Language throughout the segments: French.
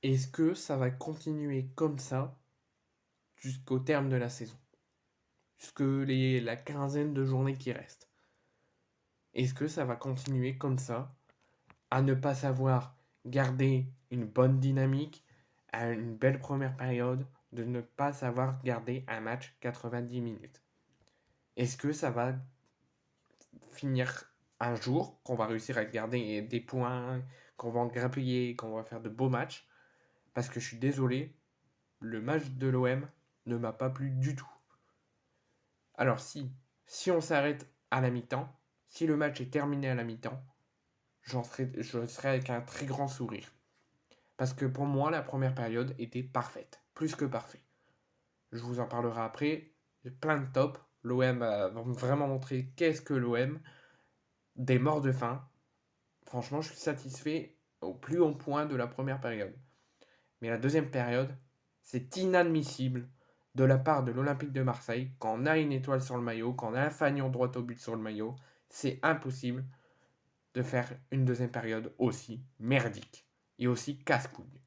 Est-ce que ça va continuer comme ça jusqu'au terme de la saison? Jusque la quinzaine de journées qui restent? Est-ce que ça va continuer comme ça, à ne pas savoir garder une bonne dynamique, à une belle première période, de ne pas savoir garder un match 90 minutes? Est-ce que ça va finir un jour, qu'on va réussir à garder des points, qu'on va en grappiller, qu'on va faire de beaux matchs? Parce que je suis désolé, le match de l'OM ne m'a pas plu du tout. Alors si on s'arrête à la mi-temps, si le match est terminé à la mi-temps, je serai avec un très grand sourire. Parce que pour moi, la première période était parfaite, plus que parfaite. Je vous en parlerai après, j'ai plein de tops. L'OM a vraiment montré qu'est-ce que l'OM, des morts de faim. Franchement, je suis satisfait au plus haut point de la première période. Mais la deuxième période, c'est inadmissible de la part de l'Olympique de Marseille, quand on a une étoile sur le maillot, quand on a un fanion droit au but sur le maillot, c'est impossible de faire une deuxième période aussi merdique et aussi casse-couille.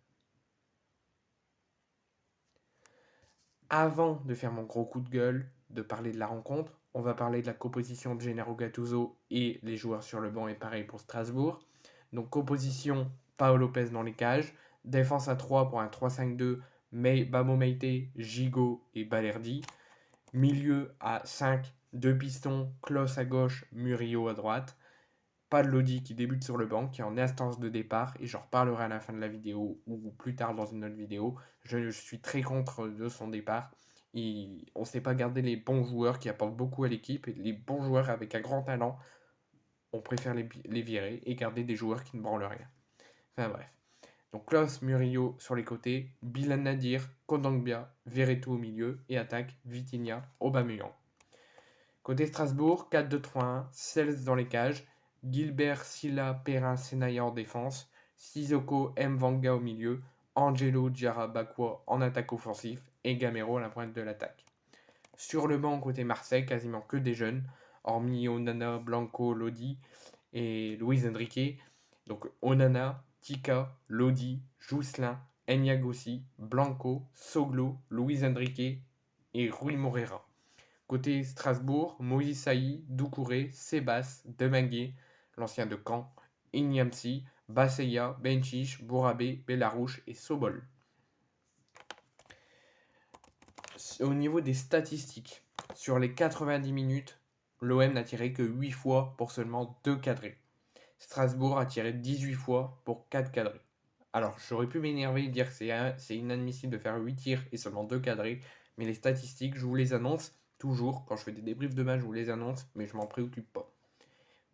Avant de faire mon gros coup de gueule, de parler de la rencontre, on va parler de la composition de Gennaro Gattuso et les joueurs sur le banc et pareil pour Strasbourg. Donc composition, Paolo Lopez dans les cages, défense à 3 pour un 3-5-2, Bamo Meite, Gigot et Balerdi. Milieu à 5, 2 pistons, Klos à gauche, Murillo à droite. Pas de Lodi qui débute sur le banc, qui est en instance de départ, et j'en reparlerai à la fin de la vidéo ou plus tard dans une autre vidéo. Je suis très contre de son départ. On ne sait pas garder les bons joueurs qui apportent beaucoup à l'équipe, et les bons joueurs avec un grand talent, on préfère les virer et garder des joueurs qui ne branlent rien. Enfin bref. Donc Klaus Murillo sur les côtés, Bilan Nadir, Kondogbia, Verretou au milieu, et attaque Vitinha, Aubameyang. Côté Strasbourg, 4-2-3-1, Cels dans les cages, Gilbert, Silla, Perrin, Senaya en défense, Sissoko, Mvanga au milieu, Angelo, Diarra, Bakwa en attaque offensif et Gamero à la pointe de l'attaque. Sur le banc côté Marseille, quasiment que des jeunes, hormis Onana, Blanco, Lodi et Luis Enrique. Donc Onana, Tika, Lodi, Jousselin, Enyagossi, Blanco, Soglo, Luis Enrique et Rui Moreira. Côté Strasbourg, Moïse Saï, Doucouré, Sébas, Deminguet, l'ancien de Caen, Ignamsi, Basseya, Benchich, Bourabé, Bellarouche et Sobol. Au niveau des statistiques, sur les 90 minutes, l'OM n'a tiré que 8 fois pour seulement 2 cadrés. Strasbourg a tiré 18 fois pour 4 cadrés. Alors, j'aurais pu m'énerver et dire que c'est inadmissible de faire 8 tirs et seulement 2 cadrés, mais les statistiques, je vous les annonce toujours. Quand je fais des débriefs de match, je vous les annonce, mais je m'en préoccupe pas.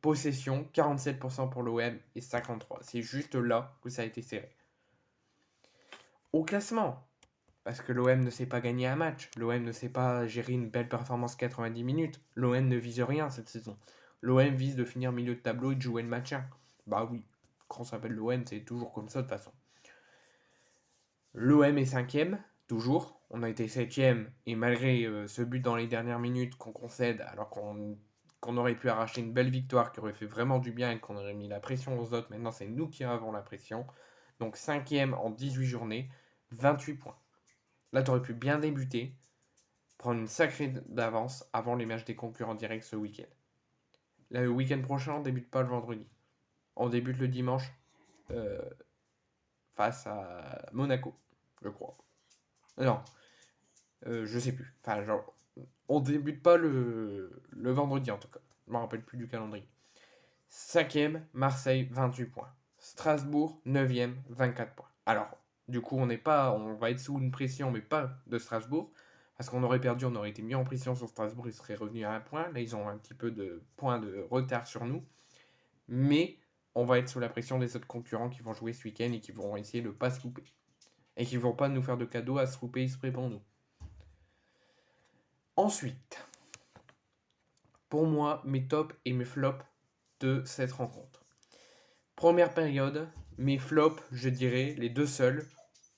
Possession, 47% pour l'OM et 53%. C'est juste là que ça a été serré. Au classement, parce que l'OM ne sait pas gagner un match, l'OM ne sait pas gérer une belle performance 90 minutes, l'OM ne vise rien cette saison. L'OM vise de finir milieu de tableau et de jouer le maintien. Bah oui, quand on s'appelle l'OM, c'est toujours comme ça de toute façon. L'OM est 5ème, toujours. On a été 7ème, et malgré ce but dans les dernières minutes qu'on concède, alors qu'on aurait pu arracher une belle victoire qui aurait fait vraiment du bien et qu'on aurait mis la pression aux autres, maintenant c'est nous qui avons la pression. Donc 5ème en 18 journées, 28 points. Là, tu aurais pu bien débuter, prendre une sacrée d'avance avant les matchs des concurrents directs ce week-end. Là, le week-end prochain, on débute pas le vendredi. On débute le dimanche euh, face à Monaco, je crois. Non, je sais plus. Enfin, genre, on débute pas le vendredi en tout cas. Je me rappelle plus du calendrier. 5ème, Marseille, 28 points. Strasbourg, 9ème, 24 points. Alors, du coup, on va être sous une pression, mais pas de Strasbourg. Parce qu'on aurait perdu, on aurait été mis en pression sur Strasbourg, ils seraient revenus à un point. Là, ils ont un petit peu de points de retard sur nous. Mais on va être sous la pression des autres concurrents qui vont jouer ce week-end et qui vont essayer de ne pas se louper. Et qui ne vont pas nous faire de cadeaux à se louper exprès pour nous. Ensuite, pour moi, mes tops et mes flops de cette rencontre. Première période, mes flops, je dirais, les deux seuls,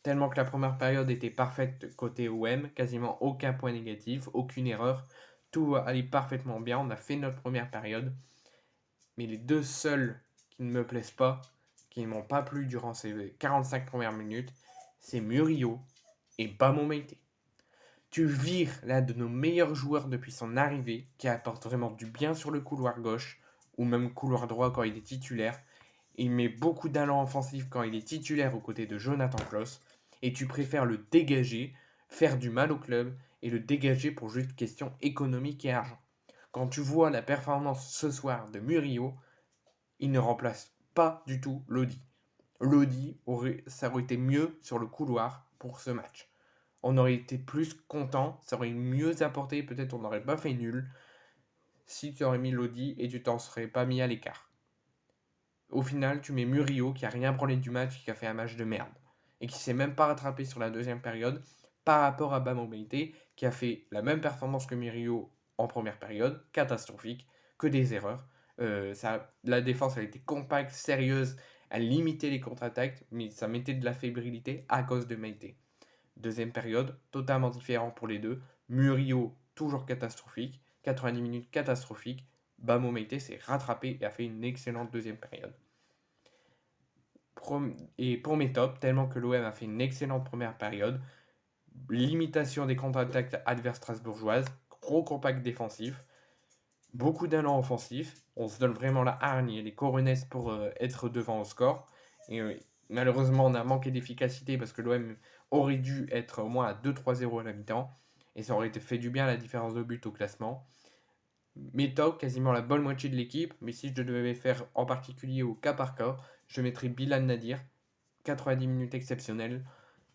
tellement que la première période était parfaite côté OM, quasiment aucun point négatif, aucune erreur, tout allait parfaitement bien, on a fait notre première période, mais les deux seuls qui ne me plaisent pas, qui ne m'ont pas plu durant ces 45 premières minutes, c'est Murillo et Bamo Meïté. Tu vires l'un de nos meilleurs joueurs depuis son arrivée, qui apporte vraiment du bien sur le couloir gauche, ou même couloir droit quand il est titulaire. Il met beaucoup d'allant offensif quand il est titulaire aux côtés de Jonathan Klaus, et tu préfères le dégager, faire du mal au club, et le dégager pour juste question économique et argent. Quand tu vois la performance ce soir de Murillo, il ne remplace pas du tout Lodi. Lodi, ça aurait été mieux sur le couloir pour ce match. On aurait été plus content, ça aurait mieux apporté, peut-être on n'aurait pas fait nul si tu aurais mis Lodi et tu t'en serais pas mis à l'écart. Au final, tu mets Murillo qui a rien branlé du match, qui a fait un match de merde et qui s'est même pas rattrapé sur la deuxième période par rapport à Bamo Meïté qui a fait la même performance que Murillo en première période, catastrophique, que des erreurs. La défense elle était compacte, sérieuse, elle limitait les contre-attaques, mais ça mettait de la fébrilité à cause de Meïté. Deuxième période, totalement différent pour les deux. Murillo, toujours catastrophique. 90 minutes catastrophique. Bamo Meïté s'est rattrapé et a fait une excellente deuxième période. Et pour mes tops, tellement que l'OM a fait une excellente première période, limitation des contre-attaques adverses strasbourgeoises, gros compact défensif, beaucoup d'allant offensif, on se donne vraiment la hargne et les coronesses pour être devant au score. Et malheureusement, on a manqué d'efficacité parce que l'OM aurait dû être au moins à 2-3-0 à la mi-temps. Et ça aurait été fait du bien la différence de but au classement. Mes tops, quasiment la bonne moitié de l'équipe. Mais si je devais faire en particulier au cas par cas, je mettrais Bilal Nadir, 90 minutes exceptionnelles.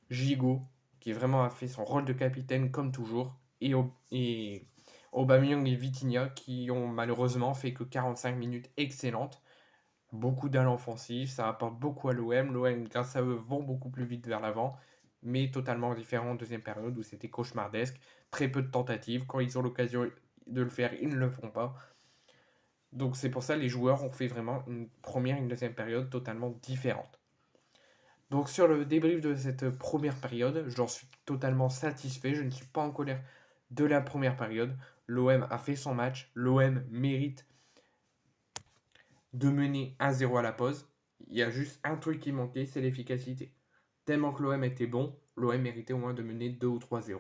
Gigot, qui vraiment a fait son rôle de capitaine comme toujours. Et Aubameyang et Vitinha, qui ont malheureusement fait que 45 minutes excellentes. Beaucoup d'allant offensif, ça apporte beaucoup à l'OM. L'OM, grâce à eux, vont beaucoup plus vite vers l'avant, mais totalement différent en deuxième période où c'était cauchemardesque. Très peu de tentatives. Quand ils ont l'occasion de le faire, ils ne le font pas. Donc c'est pour ça que les joueurs ont fait vraiment une première et une deuxième période totalement différentes. Donc sur le débrief de cette première période, j'en suis totalement satisfait. Je ne suis pas en colère de la première période. L'OM a fait son match. L'OM mérite de mener 1-0 à la pause. Il y a juste un truc qui manquait, c'est l'efficacité. Tellement que l'OM était bon, l'OM méritait au moins de mener 2 ou 3-0.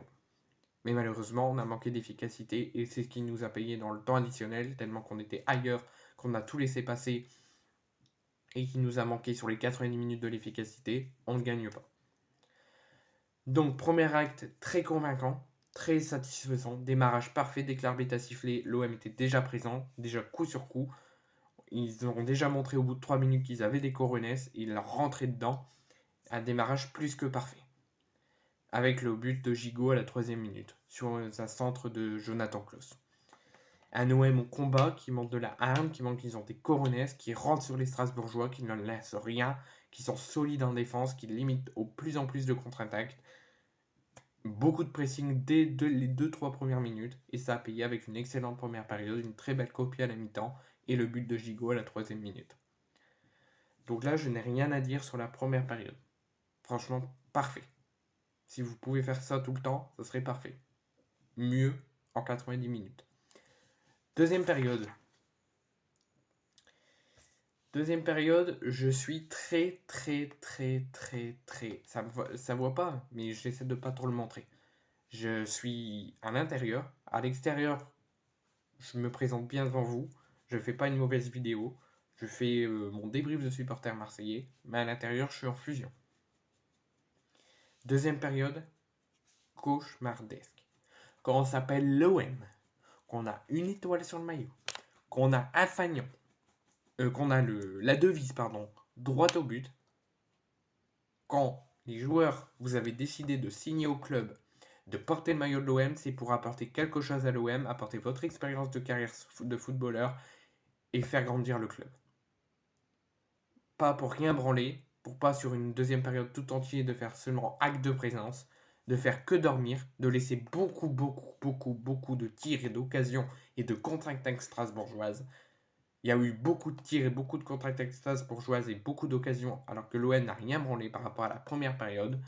Mais malheureusement, on a manqué d'efficacité et c'est ce qui nous a payé dans le temps additionnel, tellement qu'on était ailleurs, qu'on a tout laissé passer et qui nous a manqué sur les 90 minutes de l'efficacité, on ne gagne pas. Donc, premier acte très convaincant, très satisfaisant, démarrage parfait, dès que l'arbitre a sifflé, l'OM était déjà présent, déjà coup sur coup. Ils ont déjà montré au bout de 3 minutes qu'ils avaient des coronesses, et ils rentraient dedans. Un démarrage plus que parfait. Avec le but de Gigot à la 3e minute, sur un centre de Jonathan Klaus. Un OM au combat qui manque de la hargne, qui manque qu'ils ont des coronesses, qui rentrent sur les Strasbourgeois, qui ne laissent rien, qui sont solides en défense, qui limitent au plus en plus de contre-attaques. Beaucoup de pressing dès les 2-3 premières minutes, et ça a payé avec une excellente première période, une très belle copie à la mi-temps, et le but de Gigot à la 3e minute. Donc là, je n'ai rien à dire sur la première période. Franchement, parfait. Si vous pouvez faire ça tout le temps, ça serait parfait. Mieux en 90 minutes. Deuxième période. Deuxième période, je suis très. Ça ne voit pas, mais j'essaie de pas trop le montrer. Je suis à l'intérieur. À l'extérieur, je me présente bien devant vous. Je fais pas une mauvaise vidéo. Je fais mon débrief de supporter marseillais. Mais à l'intérieur, je suis en fusion. Deuxième période, cauchemardesque. Quand on s'appelle l'OM, qu'on a une étoile sur le maillot, qu'on a un fanion, qu'on a la devise, droite au but, quand les joueurs, vous avez décidé de signer au club, de porter le maillot de l'OM, c'est pour apporter quelque chose à l'OM, apporter votre expérience de carrière de footballeur et faire grandir le club. Pas pour rien branler, pour pas sur une deuxième période tout entière de faire seulement acte de présence, de faire que dormir, de laisser beaucoup de tirs et d'occasions et de contre-attaques strasbourgeoises. Il y a eu beaucoup de tirs et beaucoup de contre-attaques strasbourgeoises et beaucoup d'occasions alors que l'OM n'a rien branlé par rapport à la première période.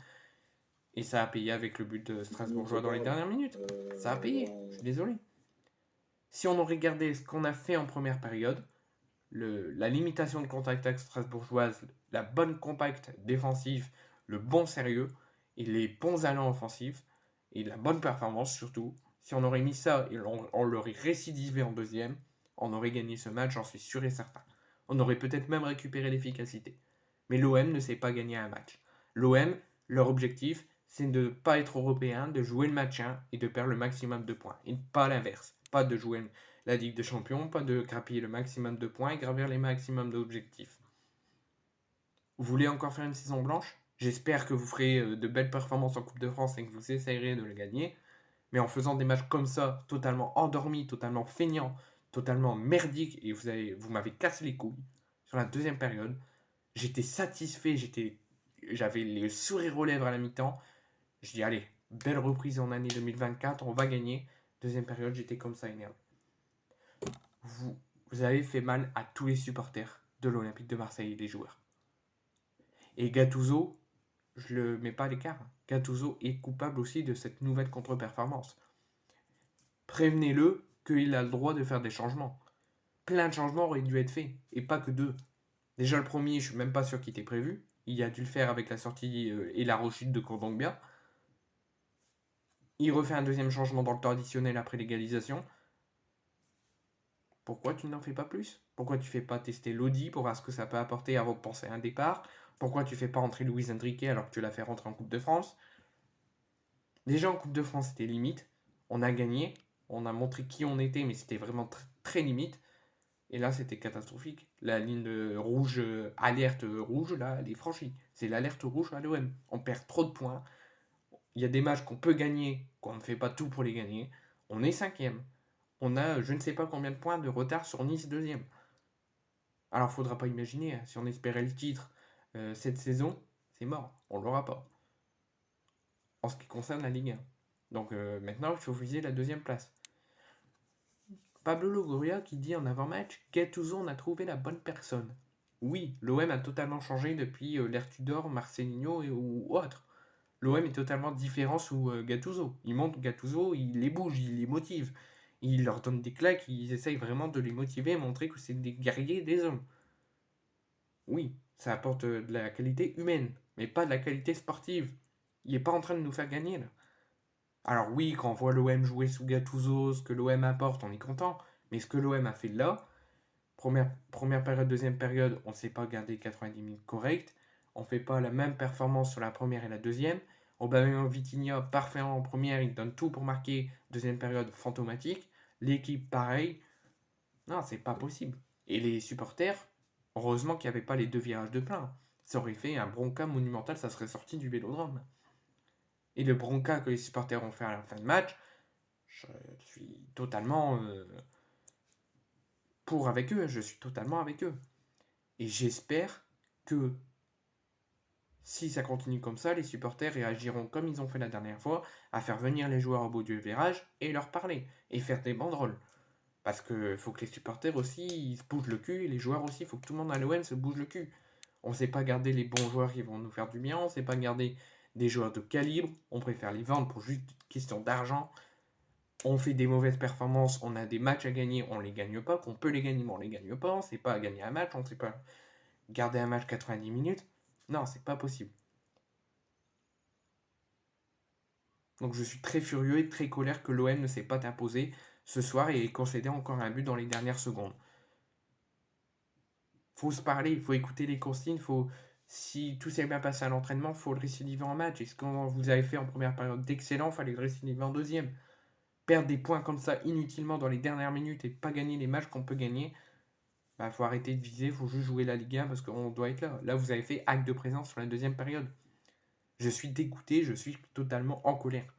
Et ça a payé avec le but de strasbourgeois dans les dernières minutes. Ça a payé, je suis désolé. Si on aurait regardé ce qu'on a fait en première période, la limitation de contre-attaque strasbourgeoise, la bonne compacte défensive, le bon sérieux, et les bons allants offensifs et la bonne performance surtout. Si on aurait mis ça et on l'aurait récidivé en deuxième, on aurait gagné ce match, j'en suis sûr et certain. On aurait peut-être même récupéré l'efficacité. Mais l'OM ne sait pas gagner un match. L'OM, leur objectif, c'est de ne pas être européen, de jouer le maintien et de perdre le maximum de points. Et pas l'inverse. Pas de jouer la Ligue des Champions, pas de grappiller le maximum de points et gravir les maximums d'objectifs. Vous voulez encore faire une saison blanche? J'espère que vous ferez de belles performances en Coupe de France et que vous essayerez de le gagner. Mais en faisant des matchs comme ça, totalement endormis, totalement feignants, totalement merdiques, et vous m'avez cassé les couilles sur la deuxième période, j'étais satisfait, j'avais les sourires aux lèvres à la mi-temps. Je dis, allez, belle reprise en année 2024, on va gagner. Deuxième période, j'étais comme ça énervé. Vous avez fait mal à tous les supporters de l'Olympique de Marseille et des joueurs. Et Gattuso, je le mets pas à l'écart. Gattuso est coupable aussi de cette nouvelle contre-performance. Prévenez-le qu'il a le droit de faire des changements. Plein de changements auraient dû être faits, et pas que 2. Déjà le premier, je suis même pas sûr qu'il était prévu. Il a dû le faire avec la sortie et la rechute de Kondogbia. Il refait un deuxième changement dans le temps additionnel après l'égalisation. Pourquoi tu n'en fais pas plus? Pourquoi tu fais pas tester Lodi pour voir ce que ça peut apporter avant de penser à un départ? Pourquoi tu fais pas entrer Luis Enrique alors que tu l'as fait rentrer en Coupe de France? Déjà en Coupe de France, c'était limite. On a gagné. On a montré qui on était, mais c'était vraiment très limite. Et là, c'était catastrophique. La ligne rouge, alerte rouge, là, elle est franchie. C'est l'alerte rouge à l'OM. On perd trop de points. Il y a des matchs qu'on peut gagner, qu'on ne fait pas tout pour les gagner. On est cinquième. On a je ne sais pas combien de points de retard sur Nice deuxième. Alors, faudra pas imaginer, hein, si on espérait le titre cette saison, c'est mort. On l'aura pas. En ce qui concerne la Ligue 1. Donc maintenant, il faut viser la deuxième place. Pablo Longoria qui dit en avant-match, Gattuso, on a trouvé la bonne personne. Oui, l'OM a totalement changé depuis l'ère Tudor, Marcelinho ou autre. L'OM est totalement différent sous Gattuso. Il monte Gattuso, il les bouge, il les motive. Il leur donne des claques, ils essayent vraiment de les motiver et montrer que c'est des guerriers, des hommes. Oui, ça apporte de la qualité humaine, mais pas de la qualité sportive. Il n'est pas en train de nous faire gagner là. Alors oui, quand on voit l'OM jouer sous Gattuso, ce que l'OM apporte, on est content. Mais ce que l'OM a fait là, première période, deuxième période, on ne sait pas garder 90 minutes correctes. On ne fait pas la même performance sur la première et la deuxième. Aubameyang Vitinha, parfait en première, il donne tout pour marquer. Deuxième période, fantomatique. L'équipe, pareil. Non, c'est pas possible. Et les supporters, heureusement qu'il n'y avait pas les 2 virages de plein. Ça aurait fait un bronca monumental, ça serait sorti du vélodrome. Et le bronca que les supporters ont fait à la fin de match, je suis totalement pour avec eux, je suis totalement avec eux. Et j'espère que si ça continue comme ça, les supporters réagiront comme ils ont fait la dernière fois, à faire venir les joueurs au bout du virage et leur parler, et faire des banderoles. Parce que faut que les supporters aussi ils se bougent le cul, et les joueurs aussi, il faut que tout le monde à l'OM se bouge le cul. On ne sait pas garder les bons joueurs qui vont nous faire du bien, on ne sait pas garder des joueurs de calibre, on préfère les vendre pour juste question d'argent. On fait des mauvaises performances, on a des matchs à gagner, on les gagne pas, qu'on peut les gagner, mais on les gagne pas, on sait pas gagner un match, on sait pas garder un match 90 minutes. Non, c'est pas possible. Donc je suis très furieux et très colère que l'OM ne s'est pas imposé ce soir et ait concédé encore un but dans les dernières secondes. Faut se parler, il faut écouter les consignes, si tout s'est bien passé à l'entraînement, il faut le récidiver en match. Et ce que vous avez fait en première période d'excellent, il fallait le récidiver en deuxième. Perdre des points comme ça inutilement dans les dernières minutes et pas gagner les matchs qu'on peut gagner, bah faut arrêter de viser, faut juste jouer la Ligue 1 parce qu'on doit être là. Là, vous avez fait acte de présence sur la deuxième période. Je suis dégoûté, je suis totalement en colère.